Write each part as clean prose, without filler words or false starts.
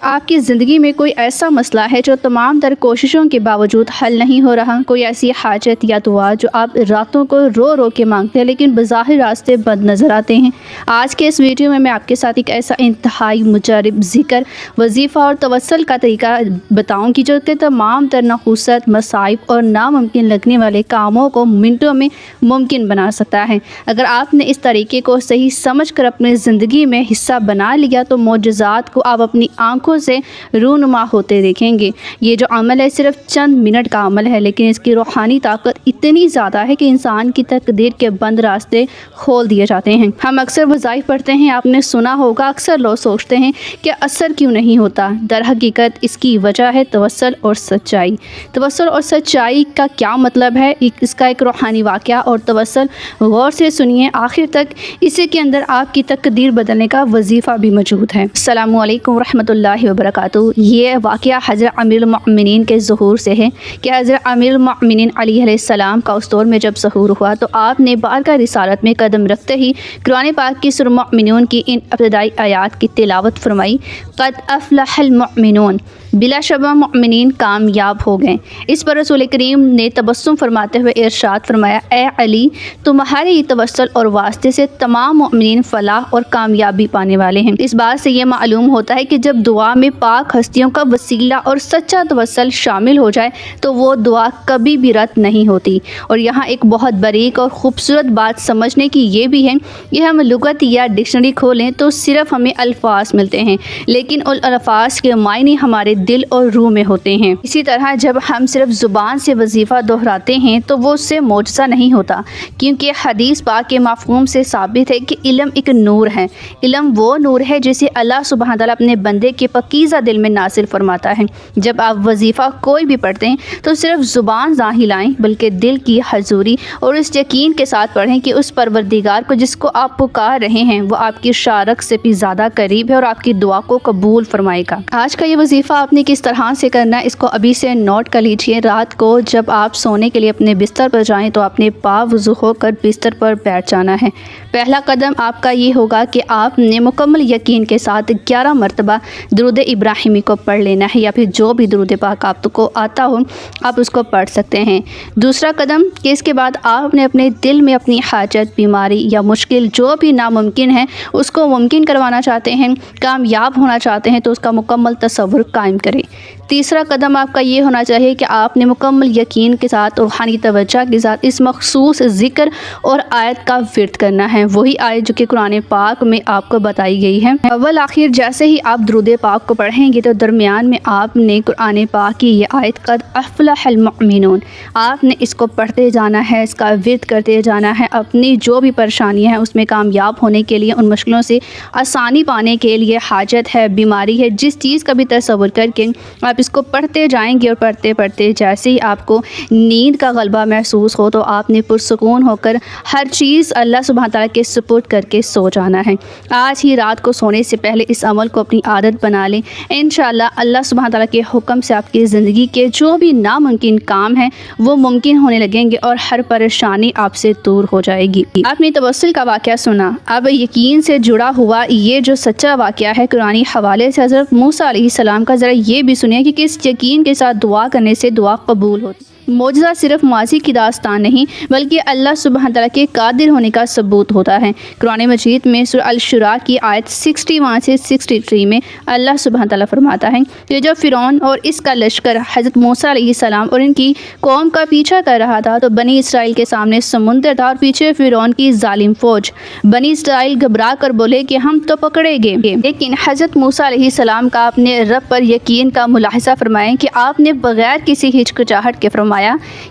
آپ کی زندگی میں کوئی ایسا مسئلہ ہے جو تمام تر کوششوں کے باوجود حل نہیں ہو رہا، کوئی ایسی حاجت یا دعا جو آپ راتوں کو رو رو کے مانگتے ہیں لیکن بظاہر راستے بند نظر آتے ہیں۔ آج کے اس ویڈیو میں آپ کے ساتھ ایک ایسا انتہائی مجرب ذکر، وظیفہ اور توسل کا طریقہ بتاؤں گی جو کہ تمام تر نحوست، مصائب اور ناممکن لگنے والے کاموں کو منٹوں میں ممکن بنا سکتا ہے۔ اگر آپ نے اس طریقے کو صحیح سمجھ کر اپنی زندگی میں حصہ بنا لیا تو معجزات کو آپ اپنی آنکھوں سے رونما ہوتے دیکھیں گے۔ یہ جو عمل ہے صرف چند منٹ کا عمل ہے، لیکن اس کی روحانی طاقت اتنی زیادہ ہے کہ انسان کی تقدیر کے بند راستے کھول دیے جاتے ہیں۔ ہم اکثر وظائف پڑھتے ہیں، آپ نے سنا ہوگا، اکثر لوگ سوچتے ہیں کہ اثر کیوں نہیں ہوتا۔ در حقیقت اس کی وجہ ہے توسل اور سچائی۔ توسل اور سچائی کا کیا مطلب ہے؟ اس کا ایک روحانی واقعہ اور توسل غور سے سنیے آخر تک، اسی کے اندر آپ کی تقدیر بدلنے کا وظیفہ بھی موجود ہے۔ السلام علیکم ورحمۃ اللہ وبرکاتہ۔ یہ واقعہ حضرت امیر المؤمنین کے ظہور سے ہے کہ حضرت امیر المؤمنین علیہ السلام کا اس دور میں جب ظہور ہوا تو آپ نے بارگاہ رسالت میں قدم رکھتے ہی قرآن پاک کی سورہ المؤمنون کی ان ابتدائی آیات کی تلاوت فرمائی، قد افلح المؤمنون، بلا شبہ مؤمنین کامیاب ہو گئے۔ اس پر رسول کریم نے تبسم فرماتے ہوئے ارشاد فرمایا، اے علی، تمہارے توسل اور واسطے سے تمام مؤمنین فلاح اور کامیابی پانے والے ہیں۔ اس بات سے یہ معلوم ہوتا ہے کہ جب دعا میں پاک ہستیوں کا وسیلہ اور سچا توسل شامل ہو جائے تو وہ دعا کبھی بھی رد نہیں ہوتی۔ اور یہاں ایک بہت باریک اور خوبصورت بات سمجھنے کی یہ بھی ہے کہ ہم لغت یا ڈکشنری کھولیں تو صرف ہمیں الفاظ ملتے ہیں، لیکن ان الفاظ کے معنی ہمارے دل اور روح میں ہوتے ہیں۔ اسی طرح جب ہم صرف زبان سے وظیفہ دہراتے ہیں تو وہ اس سے معجزہ نہیں ہوتا، کیونکہ حدیث پاک کے مفہوم سے ثابت ہے کہ علم ایک نور ہے۔ علم وہ نور ہے جسے اللہ سبحانہ تعالیٰ اپنے بندے کے پاکیزہ دل میں نازل فرماتا ہے۔ جب آپ وظیفہ کوئی بھی پڑھتے ہیں تو صرف زبان نہ ہلائیں بلکہ دل کی حضوری اور اس یقین کے ساتھ پڑھیں کہ اس پروردگار کو جس کو آپ پکار رہے ہیں وہ آپ کی شارک سے بھی زیادہ قریب ہے اور آپ کی دعا کو قبول فرمائے گا۔ آج کا یہ وظیفہ آپ نے کس طرح سے کرنا ہے اس کو ابھی سے نوٹ کر لیجئے۔ رات کو جب آپ سونے کے لیے اپنے بستر پر جائیں تو اپنے پاک وضو ہو کر بستر پر بیٹھ جانا ہے۔ پہلا قدم آپ کا یہ ہوگا کہ آپ نے مکمل یقین کے ساتھ 11 مرتبہ درود ابراہیمی کو پڑھ لینا ہے، یا پھر جو بھی درود پاک آپ کو آتا ہو آپ اس کو پڑھ سکتے ہیں۔ دوسرا قدم کہ اس کے بعد آپ نے اپنے دل میں اپنی حاجت، بیماری یا مشکل جو بھی ناممکن ہے اس کو ممکن کروانا چاہتے ہیں، کامیاب ہونا چاہتے ہیں تو اس کا مکمل تصور قائم کریں۔ تیسرا قدم آپ کا یہ ہونا چاہیے کہ آپ نے مکمل یقین کے ساتھ روحانی توجہ کے ساتھ اس مخصوص ذکر اور آیت کا ورد کرنا ہے، وہی آیت جو کہ قرآن پاک میں آپ کو بتائی گئی ہے۔ اول آخر جیسے ہی آپ درود پاک کو پڑھیں گے تو درمیان میں آپ نے قرآن پاک کی یہ آیت قد افلح المؤمنون، آپ نے اس کو پڑھتے جانا ہے، اس کا ورد کرتے جانا ہے، اپنی جو بھی پریشانی ہے اس میں کامیاب ہونے کے لیے، ان مشکلوں سے آسانی پانے کے لیے، حاجت ہے، بیماری ہے، جس چیز کا بھی تصور کر کے آپ اس کو پڑھتے جائیں گے، اور پڑھتے پڑھتے جیسے ہی آپ کو نیند کا غلبہ محسوس ہو تو آپ نے پرسکون ہو کر ہر چیز اللہ سبحانہ تعالیٰ کے سپرد کر کے سو جانا ہے۔ آج ہی رات کو سونے سے پہلے اس عمل کو اپنی عادت بنا لیں، انشاءاللہ اللہ سبحانہ تعالیٰ کے حکم سے آپ کی زندگی کے جو بھی ناممکن کام ہیں وہ ممکن ہونے لگیں گے اور ہر پریشانی آپ سے دور ہو جائے گی۔ آپ نے توسل کا واقعہ سنا، اب یقین سے جڑا ہوا یہ جو سچا واقعہ ہے قرآنی حوالے سے حضرت موسیٰ علیہ السلام کا، ذرا یہ بھی سنیں کہ کس یقین کے ساتھ دعا کرنے سے دعا قبول ہوتی۔ معجزہ صرف ماضی کی داستان نہیں بلکہ اللہ سبحانہ تعالیٰ کے قادر ہونے کا ثبوت ہوتا ہے۔ قرآن مجید میں سورہ الشورى کی آیت 61 سے 63 میں اللہ سبحانہ تعالیٰ فرماتا ہے کہ جب فرعون اور اس کا لشکر حضرت موسیٰ علیہ السلام اور ان کی قوم کا پیچھا کر رہا تھا تو بنی اسرائیل کے سامنے سمندر تھا اور پیچھے فرعون کی ظالم فوج۔ بنی اسرائیل گھبرا کر بولے کہ ہم تو پکڑے گے، لیکن حضرت موسیٰ علیہ السلام کا اپنے رب پر یقین کا ملاحظہ فرمائیں کہ آپ نے بغیر کسی ہچکچاہٹ کے فرمایا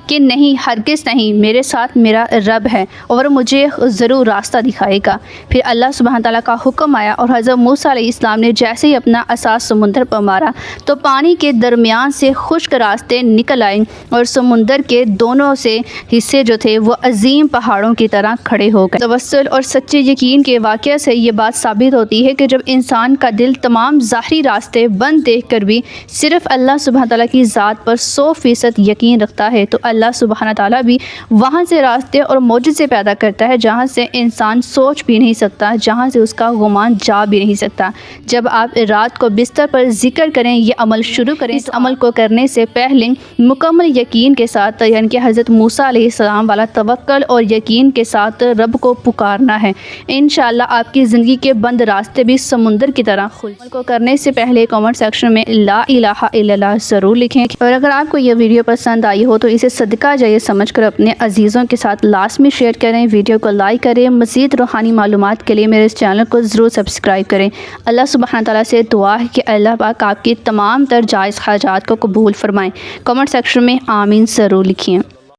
کہ نہیں، ہرگز نہیں، میرے ساتھ میرا رب ہے اور مجھے ضرور راستہ دکھائے گا۔ پھر اللہ سبحانہ تعالیٰ کا حکم آیا اور حضرت موسیٰ علیہ السلام نے جیسے ہی اپنا عصا سمندر پر مارا تو پانی کے درمیان سے خشک راستے نکل آئے اور سمندر کے دونوں سے حصے جو تھے وہ عظیم پہاڑوں کی طرح کھڑے ہو گئے۔ توسل اور سچے یقین کے واقعہ سے یہ بات ثابت ہوتی ہے کہ جب انسان کا دل تمام ظاہری راستے بند دیکھ کر بھی صرف اللہ سبحانہ تعالیٰ کی ذات پر 100% یقین رکھتا رکھتا ہے تو اللہ سبحانہ تعالیٰ بھی وہاں سے راستے اور معجزے پیدا کرتا ہے جہاں سے انسان سوچ بھی نہیں سکتا، جہاں سے اس کا گمان جا بھی نہیں سکتا۔ جب آپ رات کو بستر پر ذکر کریں، یہ عمل شروع کریں، اس عمل کو کرنے سے پہلے مکمل یقین کے ساتھ، یعنی کہ حضرت موسیٰ علیہ السلام والا توکل اور یقین کے ساتھ رب کو پکارنا ہے۔ انشاءاللہ آپ کی زندگی کے بند راستے بھی سمندر کی طرح کھل جائیں۔ عمل کو کرنے سے پہلے کامنٹ سیکشن میں لا الہ الا اللہ ضرور لکھیں، اور اگر آپ کو یہ ویڈیو پسند آئی ہو تو اسے صدقہ جاریہ سمجھ کر اپنے عزیزوں کے ساتھ لازمی شیئر کریں، ویڈیو کو لائک کریں۔ مزید روحانی معلومات کے لیے میرے اس چینل کو ضرور سبسکرائب کریں۔ اللہ سبحانہ تعالیٰ سے دعا ہے کہ اللہ پاک آپ کی تمام تر جائز حاجات کو قبول فرمائیں۔ کامنٹ سیکشن میں آمین ضرور لکھیں۔